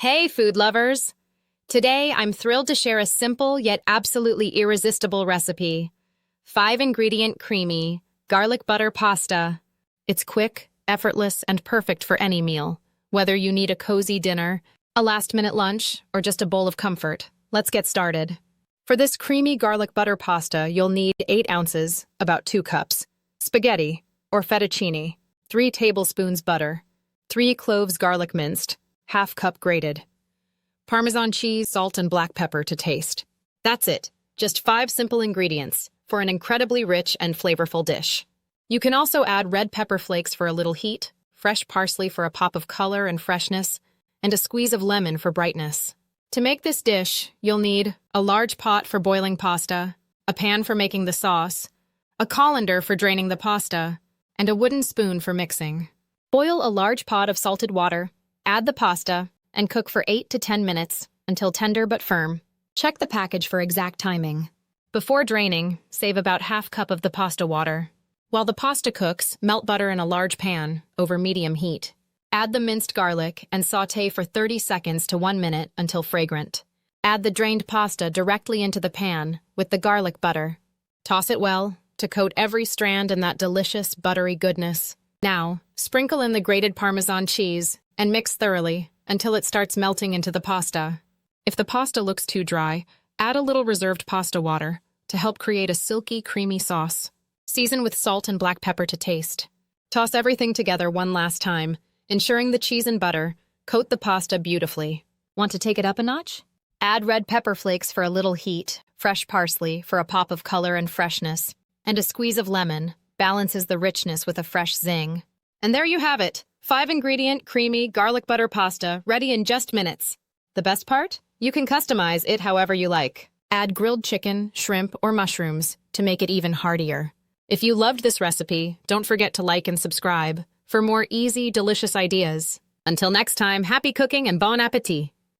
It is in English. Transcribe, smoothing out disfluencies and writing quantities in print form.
Hey, food lovers! Today, I'm thrilled to share a simple yet absolutely irresistible recipe. 5-ingredient creamy, garlic butter pasta. It's quick, effortless, and perfect for any meal. Whether you need a cozy dinner, a last-minute lunch, or just a bowl of comfort. Let's get started. For this creamy garlic butter pasta, you'll need 8 ounces, about 2 cups, spaghetti, or fettuccine, 3 tablespoons butter, 3 cloves garlic minced, ½ cup grated, parmesan cheese, salt, and black pepper to taste. That's it. Just 5 simple ingredients for an incredibly rich and flavorful dish. You can also add red pepper flakes for a little heat, fresh parsley for a pop of color and freshness, and a squeeze of lemon for brightness. To make this dish, you'll need a large pot for boiling pasta, a pan for making the sauce, a colander for draining the pasta, and a wooden spoon for mixing. Boil a large pot of salted water, add the pasta, and cook for 8 to 10 minutes until tender but firm. Check the package for exact timing. Before draining, save about ½ cup of the pasta water. While the pasta cooks, melt butter in a large pan over medium heat. Add the minced garlic and sauté for 30 seconds to 1 minute until fragrant. Add the drained pasta directly into the pan with the garlic butter. Toss it well to coat every strand in that delicious, buttery goodness. Now, sprinkle in the grated Parmesan cheese and mix thoroughly until it starts melting into the pasta. If the pasta looks too dry, add a little reserved pasta water to help create a silky, creamy sauce. Season with salt and black pepper to taste. Toss everything together one last time, ensuring the cheese and butter coat the pasta beautifully. Want to take it up a notch? Add red pepper flakes for a little heat, fresh parsley for a pop of color and freshness, and a squeeze of lemon balances the richness with a fresh zing. And there you have it, 5-ingredient, creamy, garlic butter pasta, ready in just minutes. The best part? You can customize it however you like. Add grilled chicken, shrimp, or mushrooms to make it even heartier. If you loved this recipe, don't forget to like and subscribe for more easy, delicious ideas. Until next time, happy cooking and bon appétit!